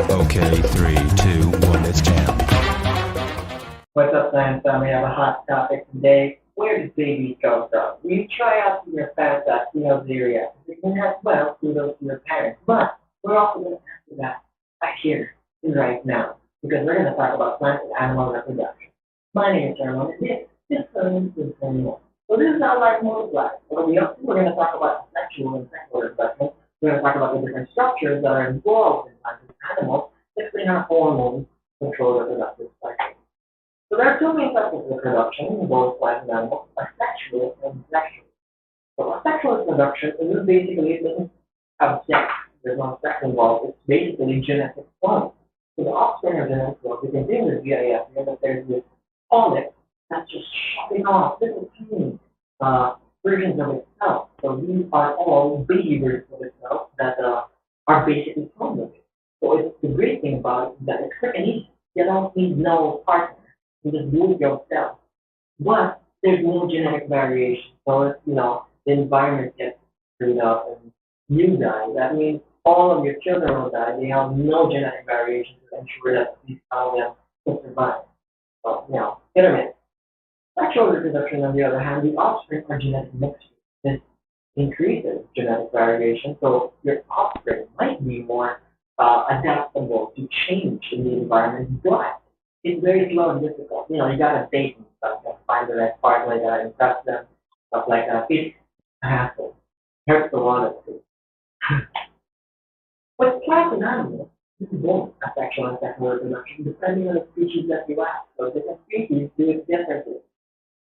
Okay, 3, 2, 1, it's jam. What's up, friends? We have a hot topic today. Where do babies come from? We try out to your parents at area. You can as well kudos to your parents. But we're also going to answer that right here and right now. Because we're going to talk about plant and animal reproduction. My name is Herman, and this is animal. So this is not like multiply. So we're going to talk about sexual and sexual reproduction. We're going to talk about the different structures that are involved in plants and animals, especially in our hormones control reproductive cycle. So there are two main types of reproduction in both plants and animals, asexual and sexual. So asexual reproduction is basically it doesn't have sex. There's no sex involved. It's basically genetic cloning. So the offspring of genetic clones, you can think of GIF here, but there's this polyp that's just shutting off little tiny versions of itself. So these are all baby versions of itself that are basically cloned of it. So it's the great thing about it is that it's quick and easy. You don't need no partner. You just do it yourself. But there's no genetic variation. So if the environment gets screwed up and you die, that means all of your children will die. They have no genetic variation to ensure that these all of them will survive. So, hit or miss. Sexual reproduction, on the other hand, the offspring are genetic mixtures. This increases genetic variation, so your offspring might be more adaptable to change in the environment, but it's very slow and difficult. You gotta date and stuff, you find the right partner, you gotta impress them, stuff like that. It's a hassle. Hurts the wallet too. But plants and animals, this is both asexual and sexual reproduction, depending on the species that you ask. So different species do it differently.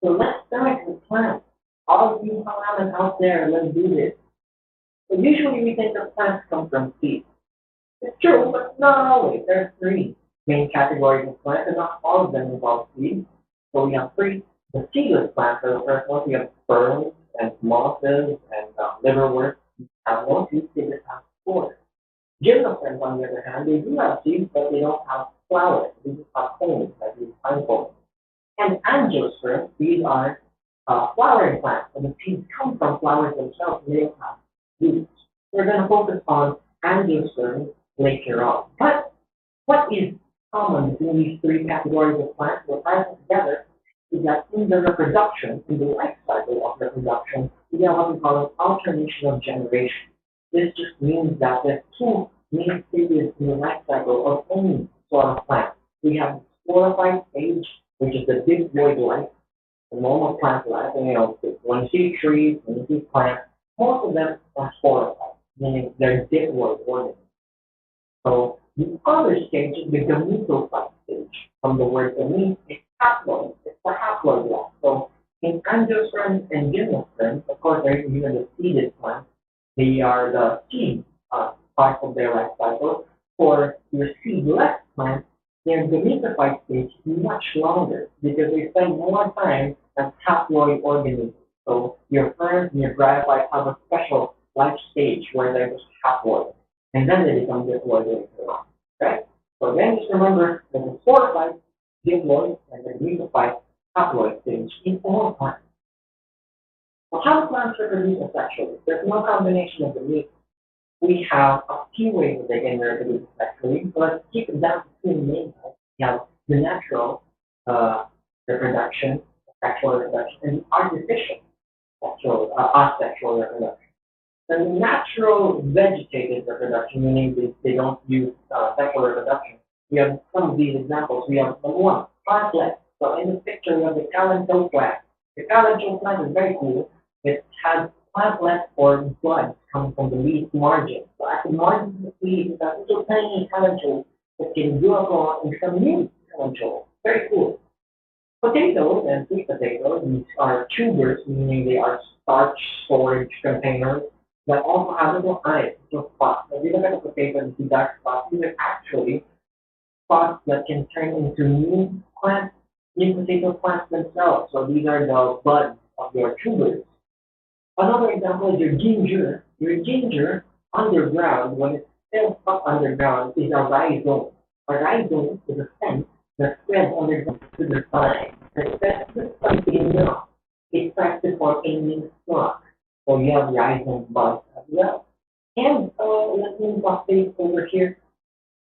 So let's start with plants. All of you farmers out there, let's do this. So usually we think that plants come from seeds. It's true, but not always. There are three main categories of plants, and not all of them involve seeds. So we have three. The seedless plants are the first ones. We have ferns and mosses and liverworts. Have no seeds, they just have spores. Gymnosperms, on the other hand, they do have seeds, but they don't have flowers. They just have cones, like these pine cones. And angiosperms, these are flowering plants, and the seeds come from flowers themselves, and they don't have roots. We're going to focus on angiosperms later on. But what is common between these three categories of plants that are together is that in the reproduction, in the life cycle of reproduction, we have what we call an alternation of generations. This just means that there's two main stages in the life cycle of any sort of plant. We have the sporophyte stage, which is the diploid life, the normal plant life. And when you see trees, when you see plants, most of them are sporophytes, meaning they're diploid organisms. So the other stage is the gametophyte stage. From the word gamete, it's haploid. It's the haploid life. So in angiosperms and gymnosperms, of course, they're even the seeded plants. They are the seed part of their life cycle. For your seedless plants, their gametophyte stage is much longer because they spend more time as haploid organisms. So your ferns and your bryophytes have a special life stage where they're just haploid, and then they become diploid later on. Okay? So then just remember that the sporophyte, diploid, and the gametophyte haploid stage in all plants. Well, how do plants reproduce asexually? There's no combination of the meat. We have a few ways that they can reproduce asexually, but let's keep it down to two main types. We have the natural reproduction, sexual reproduction, and the artificial asexual reproduction. And the natural vegetative reproduction, meaning they don't use sexual reproduction. We have some of these examples. We have number one, plantlets. So in this picture, we have the calancho plant. The calancho plant is very cool. It has plantlets or buds coming from the leaf margin. So at the margin of the leaf, it's a little tiny calancho that can grow up and become new calancho. Very cool. Potatoes and sweet potatoes, these are tubers, meaning they are starch storage containers that also have little eyes, little spots. So if you look at a potato and see dark spots, these are actually spots that can turn into new plants, new potato plants themselves. So these are the buds of your tubers. Another example is your ginger. Your ginger underground, when it's still up underground, is a rhizome. A rhizome is a stem that spreads underground to the vine. And that's something enough. It starts to form a new stalk. So you have rhizome buds as well. And let me move my face over here.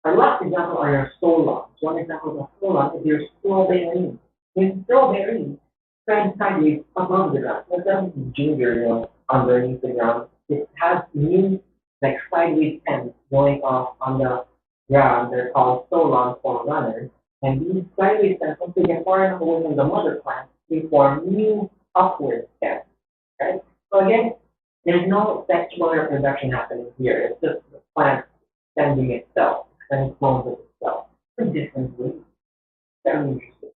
Our last examples are your stolons. One example of stolon is your strawberry. When strawberry spreads sideways above the ground, so it doesn't junior, underneath the ground. It has new, like sideways ends going off on the ground. They're called stolons or runners. And these sideways stems, once they get far enough away from the mother plant, they form new upward stems. Right? So again, there's no sexual reproduction happening here. It's just the plant extending itself and clones of itself in different ways. Very interesting.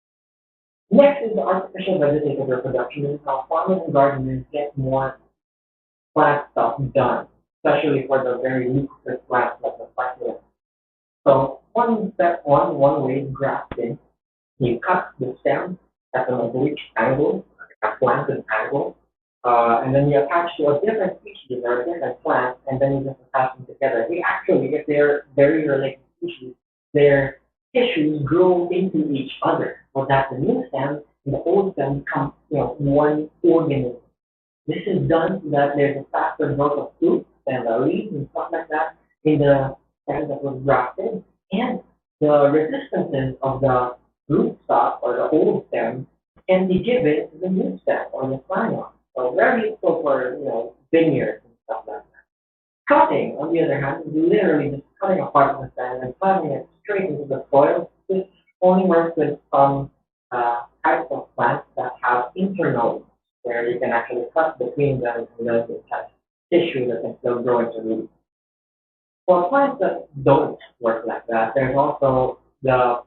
Next is the artificial vegetative reproduction. This is how farmers and gardeners get more plant stuff done, especially for the very lucrative plants like the succulent. So one way is grafting. You cut the stem at an oblique angle, a slanted angle, and then you attach to a different species or a different plant, and then you just attach them together. They actually, if they're very related species, their tissues grow into each other. So that the new stem and the old stem become, one organism. This is done so that there's a faster growth of fruits and the leaves and stuff like that in the stem that was grafted, and the resistances of the rootstock or the old stem can be given to the new stem or the phylum. So very useful for vineyards and stuff like that. Cutting, on the other hand, is literally just cutting a part of the stem and planting it straight into the soil. This only works with some types of plants that have internodes, where you can actually cut between them and then you have tissue that can still grow into roots. For plants that don't work like that, there's also the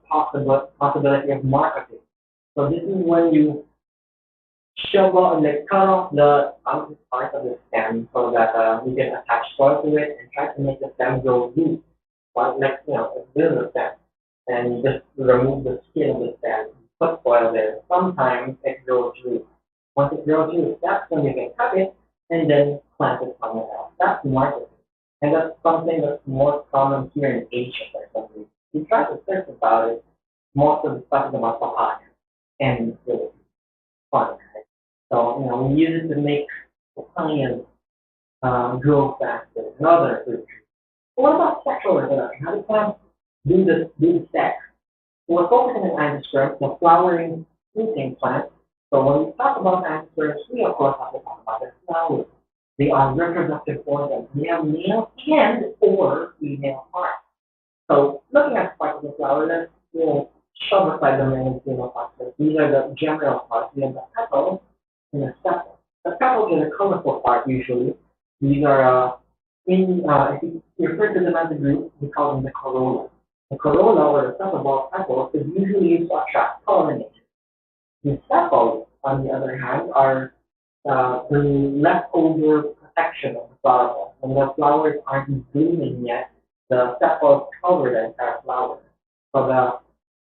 possibility of marketing. So this is when you shove out and cut off the outer part of the stem so that you can attach soil to it and try to make the stem grow roots. But it's build a stem and you just remove the skin of the stem, put soil there. Sometimes it grows roots. Once it grows roots, that's when you can cut it and then plant it somewhere else. That's marketing. And that's something that's more common here in Asia for some reason. You try to search about it, most of the stuff is about papaya and it's fun, right? So, we use it to make papayas grow faster and other fruit trees. But what about sexual reproduction? How do plants do sex? We're focusing on angiosperms, the flowering fruiting plants. So when we talk about angiosperms, we of course have to talk about their flowers. They are reproductive organs. They have male and or female parts. So looking at the parts of the flower, let's shove aside the male and female parts. These are the general parts. We have the petals and the sepals. The petals are the colorful part usually. These are if you refer to them as a group, we call them the corolla. The corolla or the sepal petals is usually used to attract pollination. The sepals, on the other hand, are the leftover protection of the flower bulb. When the flowers aren't blooming yet, the sepals cover the entire flower. So the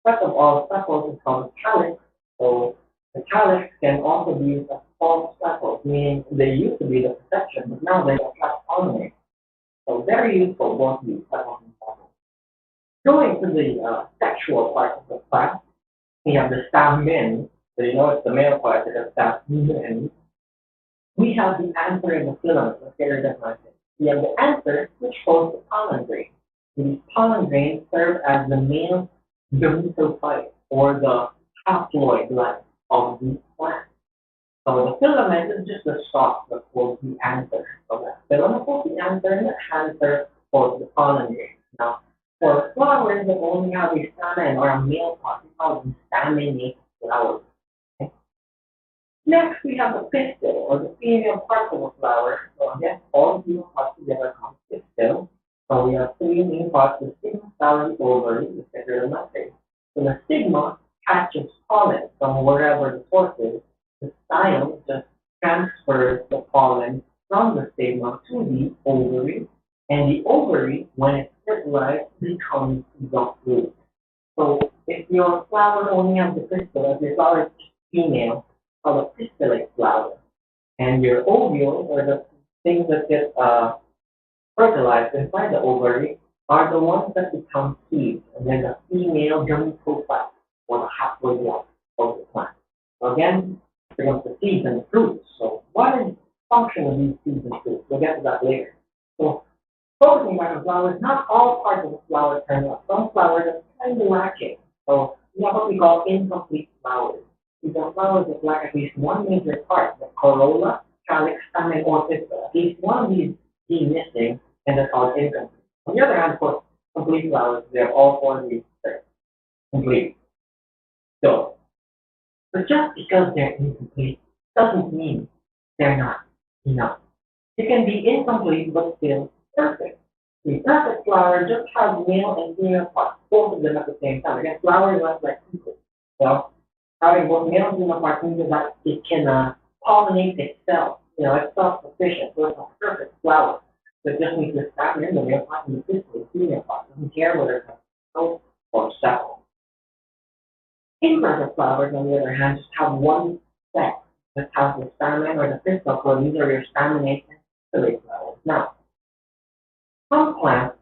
set of all sepals is called calyx. So the calyx can also be used as false sepals, meaning they used to be the protection, but now they attract pollinators. So very useful, both these sepals and sepals. Going to the sexual part of the plant, we have the stamen. So it's the male part, the stamen. We have the anther and the filament. Let's get rid of my thing. We have the anther, which holds the pollen grain. These pollen grains serve as the male gametophyte, or the haploid line of the plant. So the filament is just the stalk that holds the anther. So the filament holds the anther, and the anther holds the pollen grain. Now, for flowers that only have a stamen or a male part, we call them staminate flowers. Next, we have the pistil, or the female part of the flower. So again, all female parts together called pistil. So we have three main parts: the stigma, flower, the ovary, the secretary matrix. So the stigma catches pollen from wherever the source is. The style just transfers the pollen from the stigma to the ovary, and the ovary, when it's fertilized, becomes the fruit. So if your flower only has the pistil, if your flower is female, called a pistillate flower, and your ovules, or the things that get fertilized inside the ovary, are the ones that become seeds, and then the female gametophyte, or the haploid line of the plant. So again, becomes the seeds and the fruits. So what is the function of these seeds and fruits? We'll get to that later. So Focusing on flowers, not all parts of the flower turn up. Some flowers are kind of lacking. So we have what we call incomplete flowers. These are flowers that lack at least one major part, the corolla, calyx, stamen, or pistil. At least one of these being missing, and they're called incomplete. On the other hand, of course, complete flowers, they have all four of these complete. So, but just because they're incomplete doesn't mean they're not enough. It can be incomplete but still perfect. The perfect flower just has male and female parts, both of them at the same time. Again, flowers are like people. Well, having both male and female parts means that it can pollinate itself. It's self-sufficient, so it's a perfect flower. So it just needs to stop in the male part and the pistil, the female part. It doesn't care whether it's a or sepal. Imperfect flowers, on the other hand, just have one sex. Just has the stamen or the pistil, so these are your staminate and pistil flowers. Now, some plants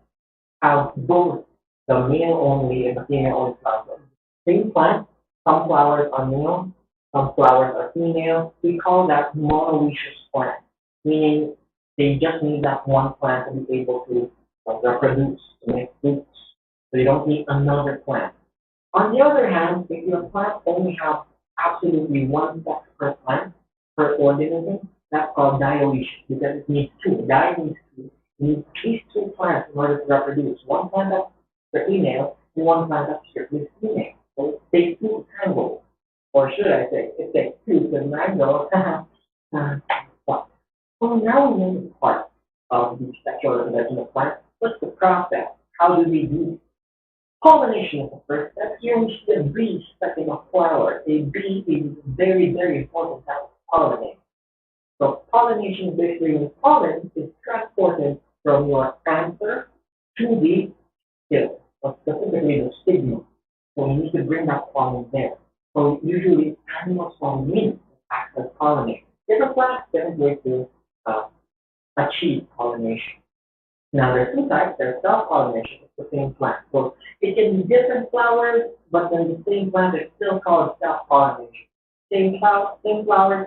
have both the male only and the female only flowers. Same plant, some flowers are male, some flowers are female. We call that monoecious plant, meaning they just need that one plant to be able to reproduce, to make fruits. So you don't need another plant. On the other hand, if your plant only have absolutely one sex per plant, per organism, that's called dioecious because it needs two. Di needs two. You need at least two plants in order to reproduce. One plant that's for female and one plant that's strictly female. So it takes two tangles. Or should I say, it takes two to mango. So now we know the part of the sexual reproduction of plants. What's the process? How do we do it? Pollination is the first step. Here we see a bee sucking a flower. A bee is a very, very important type of pollinate. So pollination basically means pollen is transported from your anther to the still, or specifically the stigma. So you need to bring that pollen there. So usually animals from meat act as pollinate. Different plants, different ways to achieve pollination. Now there's two types. There's self-pollination. It's the same plant. So it can be different flowers, but then the same plant is still called self-pollination. Same flower,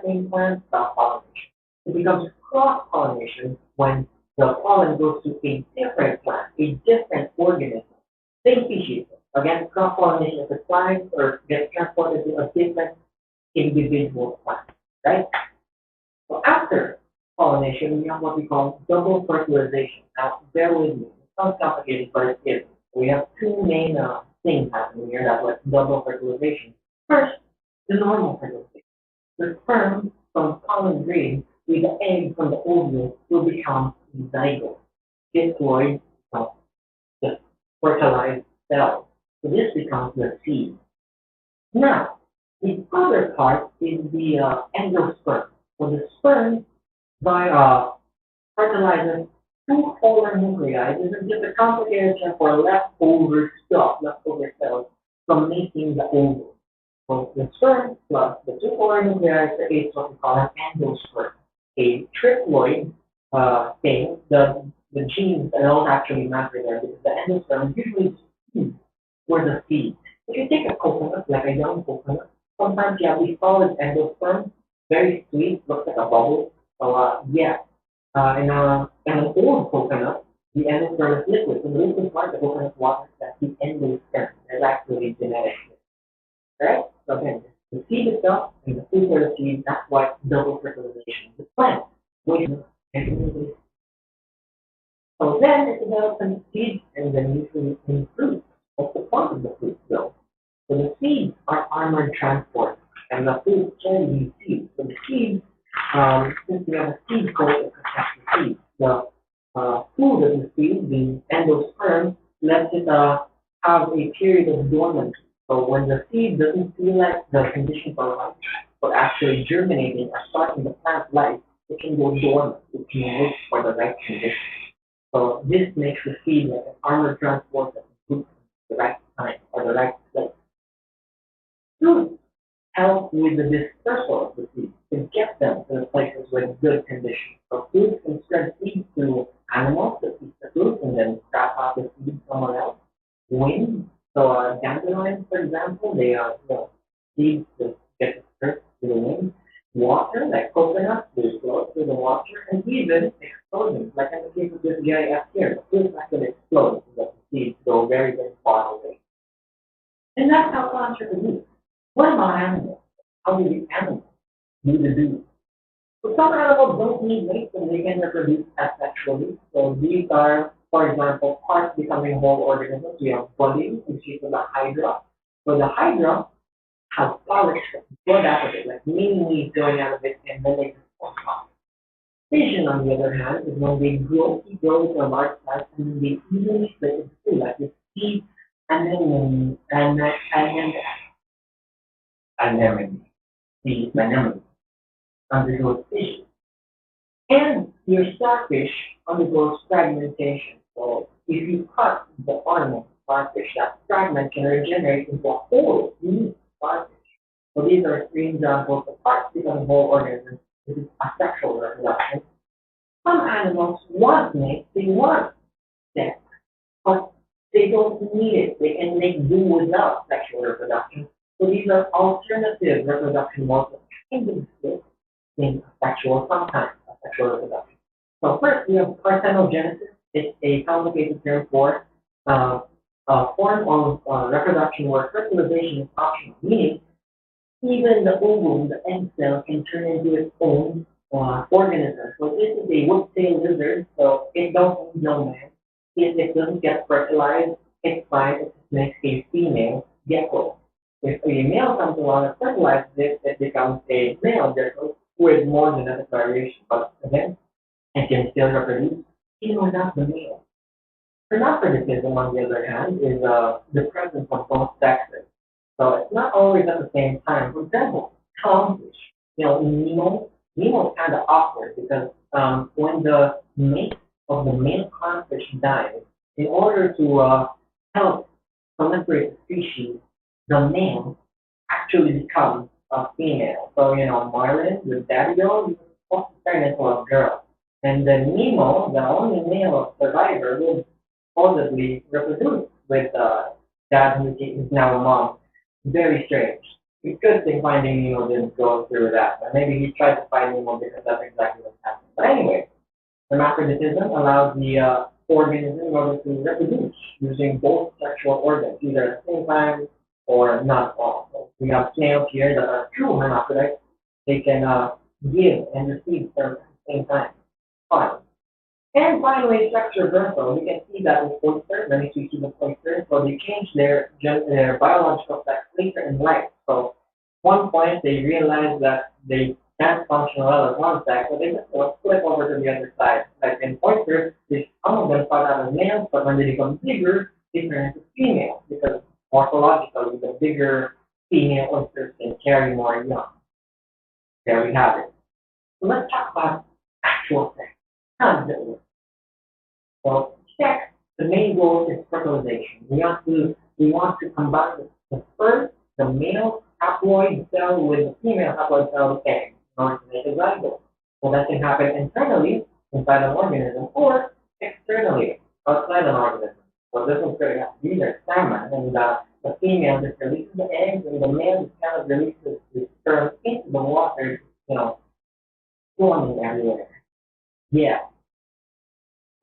same plant, self-pollination. It becomes cross-pollination when the pollen goes to a different plant, a different organism, same species. Again, cross-pollination is applied or gets transported to a different individual plant, right? So after pollination, we have what we call double fertilization. Now, bear with me. It sounds complicated, but it is. We have two main things happening here that was double fertilization. First, the normal fertilization. The sperm from pollen grain with the egg from the ovule will become zygote, diploid, the fertilized cell. So this becomes the seed. Now, the other part is the endosperm. So the sperm by fertilizes two polar nuclei. This is just a complicated term for leftover stuff, leftover cells from making the ovule. So the sperm plus the two polar nuclei creates what we call an endosperm, a triploid thing. The genes don't actually matter there because the endosperm usually seeds for the seed. If you take a coconut, like a young coconut, sometimes you have these solid endosperm, very sweet, looks like a bubble. So in an old coconut, the endosperm is liquid. So the liquid part of the coconut water that's the endosperm. There's actually genetics. Right? So again, the seed itself and the food for the seed, that's what double fertilization. The plant, which is so then it develops into seeds and then usually in fruit. What's the point of the fruit though? So the seeds are armored transport and the fruit carry these seeds. So the seeds, since we have a seed coat that protects the seed, the food of the seed, the endosperm, lets it have a period of dormancy. So when the seed doesn't feel like the conditions are right for actually germinating or starting the plant life, it can go dormant. It can look for the right conditions. So this makes the seed like an armored transport that moves the right time or the right place. Fruits help with the dispersal of the seeds to get them to the places with good conditions. So fruits can spread seeds to animals that eat the fruit and then scrap out the seed somewhere else. Wind, so dandelions, for example, they are seeds that get dispersed to the wind. water, like coconut, they float through the water, and even explosions, like in the case of this GIF here, the fruit actually explodes so that the seeds go very, very far away. And that's how plants reproduce. What about animals? How do the animals do the do? So some animals don't need mates and they can reproduce asexually. So these are, for example, parts becoming whole organisms. We have body, which is the hydra. So the hydra has flowers growing out of it, like mini leaves growing out of it, and then they just form flowers. Fission, on the other hand, is when they grow, keep growing to a large size, and then they evenly split into two, like this seed, and then the anemone undergoes fission. And your starfish undergoes fragmentation. So if you cut the ornament of starfish, that fragment can regenerate into a whole new starfish. So these are three examples of parts becoming whole organisms. This is asexual reproduction. Some animals want mates, they want sex, but they don't need it. They can make do without sexual reproduction. So these are alternative reproduction modes that kind of exist in asexual, sometimes asexual reproduction. So first we have parthenogenesis. It's a complicated term for a form of reproduction where fertilization is optional, meaning even the ovum, the egg cell, can turn into its own organism. So this is a wood-tailed lizard, so it don't need no man. If it doesn't get fertilized, it's fine. It just makes a female gecko. If a male comes along and fertilizes it, it becomes a male gecko with more genetic variation. But again, it can still reproduce even without the male. Hermaphroditism, on the other hand, is the presence of both sexes. So it's not always at the same time. For example, clownfish. In Nemo is kind of awkward because when the mate of the male clownfish dies, in order to help proliferate the species, the male actually becomes a female. So, Marlin with Daddy Go, he was supposed to turn into a girl. And then Nemo, the only male survivor, will supposedly reproduce with dad who is now a mom. Very strange. It's good thing Finding Nemo didn't go through that. But maybe he tried to find Nemo because that's exactly what happened. But anyway, hermaphroditism allows the organism in order to reproduce using both sexual organs, either at the same time or not at all. So we have snails here that are true hermaphrodites. They can give and receive sperm at the same time. Fine. And finally, sex reversal. You can see that with oysters, many species of oysters. So they change their biological sex later in life. So one point they realize that they can't function well as one sex, so they just flip over to the other side. Like in oysters, some of them start out as males, but when they become bigger, they turn into females because morphologically, the bigger female oysters can carry more young. There we have it. So let's talk about actual sex. How does it work? So sex, the main goal is fertilization. We want to combine the sperm, the male haploid cell with the female haploid cell of the egg in order to make a zygote. So that can happen internally inside an organism or externally outside an organism. So this one's going to have to be their stamen, and the female just releases the eggs, and the male just kind of releases the sperm into the water, swimming everywhere. Yeah.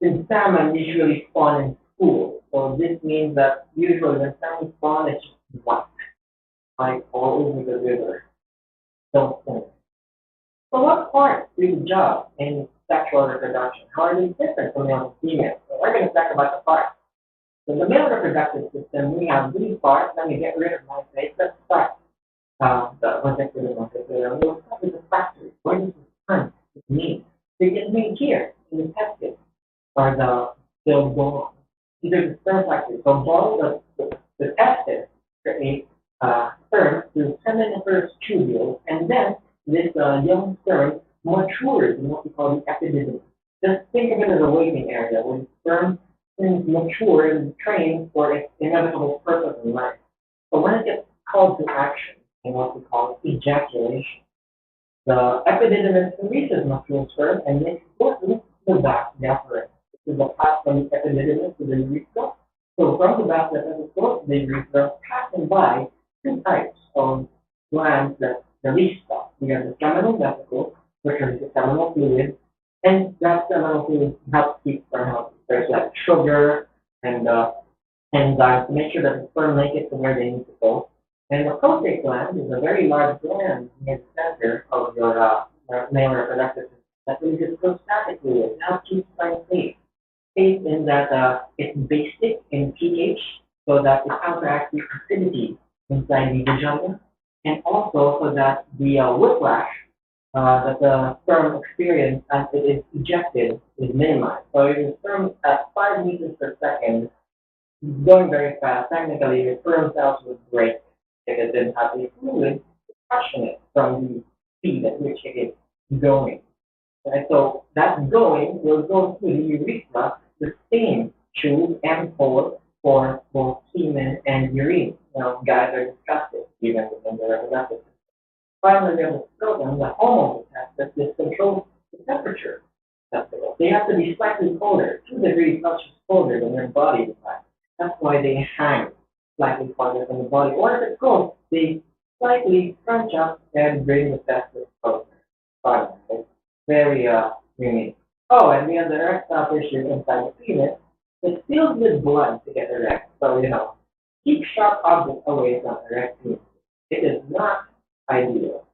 The salmon usually spawn in schools, so this means that usually when salmon spawn, it's just white, like all over the river. Don't think. So what parts do the job in sexual reproduction? How are they different from male and female? So we're going to talk about the parts. So the male reproductive system, we have these parts. Let me get rid of my face. Let's start the vegetative reproduction. We'll start with the factory. Where does the sperm meet? They get made here in the testes or the ball. These are the sperm factories. So ball, the testis create sperm through seminiferous tubules, and then this young sperm matures in what we call the epididymis. Just think of it as a waiting area where the sperm is mature and trained for its inevitable purpose in life. So when it gets called to action in what we call ejaculation, the epididymis releases mature sperm and makes it go to the vas deferens. This is the path from the epididymis to the urethra. So from the vas deferens it goes to the urethra, passing by two types of glands that the least stuff. We have the seminal vesicle, which is the seminal fluid, and that seminal fluid helps keep sperm healthy. There's like sugar and enzymes to make sure that the sperm make it to where they need to go. And the prostate gland is a very large gland near the center of your male reproductive system that releases prostatic fluid. Now keeps sperm safe. Safe in that it's basic in pH, so that it counteracts the acidity inside the vagina, and also so that the whiplash that the sperm experience as it is ejected is minimized. So if the sperm at 5 meters per second, going very fast, technically the sperm cells would break if it didn't have the fluid to cushion it from the speed at which it is going. And so that going will go through the urethra, the same tube and hole for both semen and urine. Now, guys are disgusted even within the reproductive system. Finally, we have the scrotum, the hormone receptor that controls the temperature. They have to be slightly colder, 2 degrees Celsius colder than their body temperature. That's why they hang slightly farther from the body. Or if it's cold, they slightly crunch up and bring the testis closer. It's very unique. Oh, and we have the erectile tissue inside the penis. It's filled with blood to get erect. So, keep sharp objects away from erect penis. It is not ideal.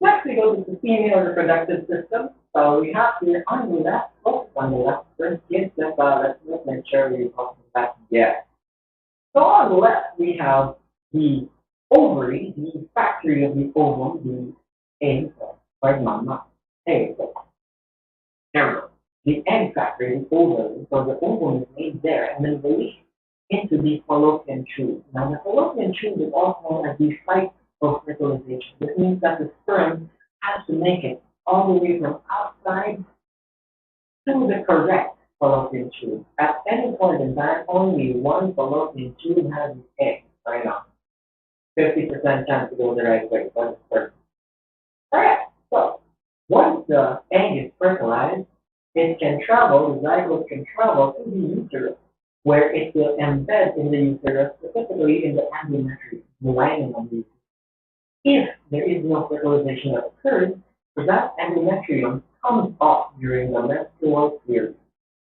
Next, we go to the female reproductive system. So we have here on the left, focus on the left. First, let's make sure we focus back here. So on the left, we have the ovary, the factory of the ovum, the egg, or mama, egg. The egg factory, the ovary, so the ovum is made there and then released into the fallopian tube. Now, the fallopian tube is also known as the site of fertilization. This means that the sperm has to make it all the way from outside to the correct fallopian tube. At any point in time, only one fallopian tube has an egg right now. 50% chance to go the right way. That is perfect. Alright, so once the egg is fertilized, it can travel, the zygote can travel to the uterus, where it will embed in the uterus, specifically in the endometrium, the lining of the uterus. If there is no fertilization that occurs, that endometrium comes off during the menstrual period.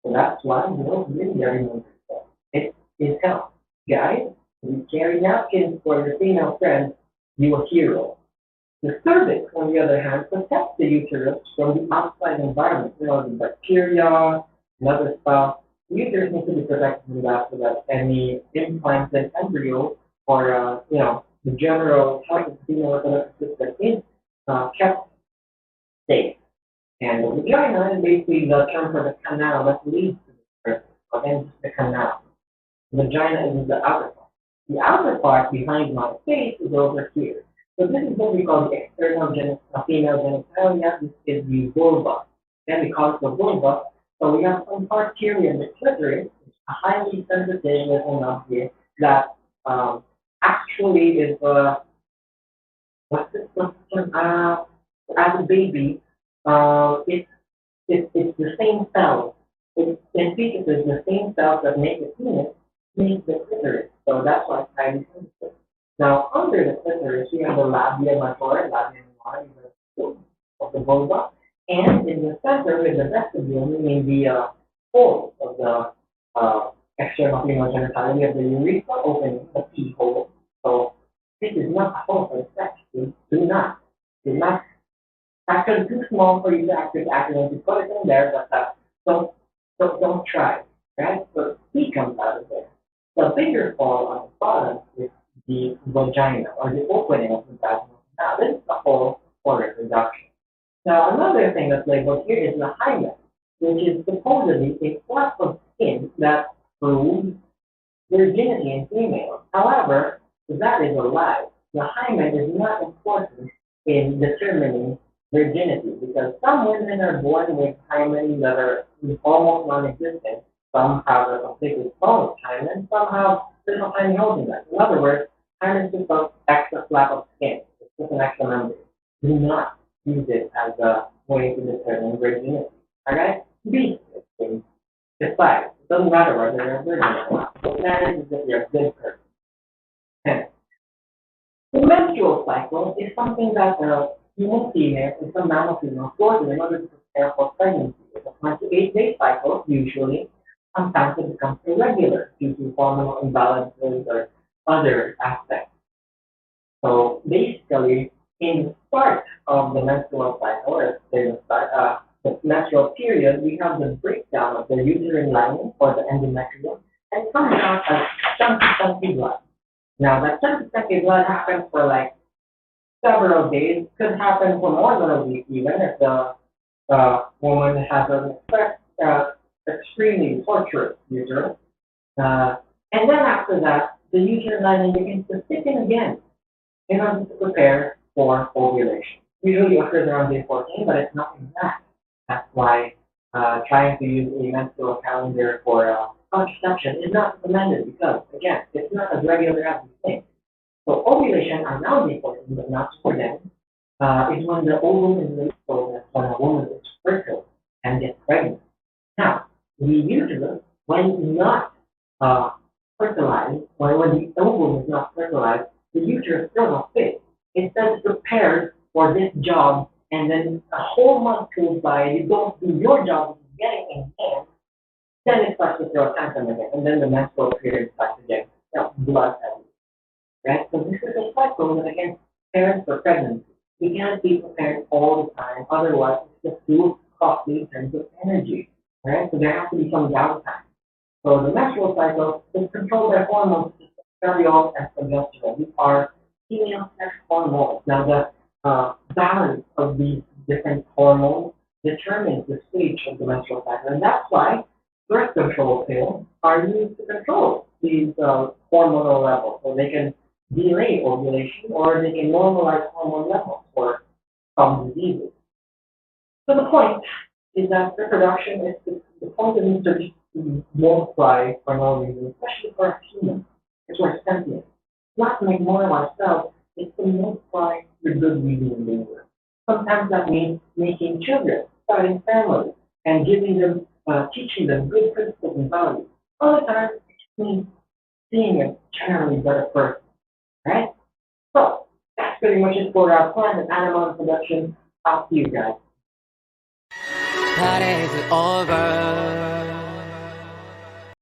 So that's why you don't really remember that. It is health. Guys, if you carry napkins for your female friends, you a hero. The cervix, on the other hand, protects the uterus from the outside environment, the bacteria and other stuff. The uterus needs to be protected from that so that any implanted embryo or, the general health of the female reproductive system is kept safe. And the vagina is basically the term for the canal that leads to the cervix, or then just the canal. The vagina is the outer part. The outer part behind my face is over here. So this is what we call the external female genitalia. This is the vulva. Then we call it the vulva. So we have some parts here in the clitoris, a highly sensitive little knob here that actually is what's this question? As a baby, it's the same cells. In fetuses, the same cells that make the penis make the clitoris. So that's why it's highly sensitive. Now, under the clitoris, we have the labia majora, labia minora, of the vulva, and in the center is the vestibule, meaning the hole of the external female genitalia of the urethra opening, the pee hole. So this is not a hole for sex. Do not. Actually, too small for you to accidentally put it in there, but don't try. Right? So pee comes out of there. The bigger hole on the bottom is the vagina, or the opening of the vaginal canal. This is the hole for reproduction. Now, another thing that's labeled here is the hymen, which is supposedly a flap of skin that proves virginity in females. However, that is a lie. The hymen is not important in determining virginity because some women are born with hymen that are almost non-existent. Some have a completely closed hymen. Some have little tiny holes in that. In other words, hymen is just an extra flap of skin. It's just an extra membrane. Do not use it as a way to determine virginity. Alright? Be it's fine. It doesn't matter whether you're a virgin or not. What matters is that you're a good person. The menstrual cycle is something that the human female and some mammal females go through in order to prepare for pregnancy. It's a 28-day cycle, usually. Sometimes it becomes irregular due to hormonal imbalances or other aspects. So basically, in the start of the menstrual cycle, or the menstrual period, we have the breakdown of the uterine lining or the endometrium, and it comes out as chunky blood. Now, that chunky blood happens for like several days, could happen for more than a week even if the woman has an extremely tortuous uterus. And then after that, the uterine lining begins to thicken again in order to prepare for ovulation. Usually occurs around day 14, but it's not exact. That's why trying to use a menstrual calendar for contraception is not recommended because, again, it's not as regular as we think. So ovulation are now day 14, but not for them, is when the ovum is released, so that's when a woman is fertile and gets pregnant. Now, the uterus, when not fertilized, or when the ovum is not fertilized, the uterus still not fit. Instead, prepared for this job, and then a whole month goes by, you don't do your job, which is getting in hand, then it starts to throw a tantrum again, and then the menstrual period starts again. Blood everywhere. Right? So this is a cycle that again prepares for pregnancy. We can't be prepared all the time, otherwise it's just too costly in terms of energy. Right? So there has to be some downtime. So the menstrual cycle is controlled by hormones, estradiol and progesterone. These are female sex hormones. Now the balance of these different hormones determines the stage of the menstrual cycle, and that's why birth control pills are used to control these hormonal levels, so they can delay ovulation or they can normalize hormone levels for some diseases. So the point is that reproduction is the point of research to multiply for no reason, especially for humans, because we're sentient. Not to make more of ourselves, it's to multiply the good we do in the universe. Sometimes that means making children, starting families, and giving them, teaching them good principles and values. Other times, it means being a generally better person, right? So, that's pretty much it for our plant and animal reproduction. I'll see you guys. Party's over.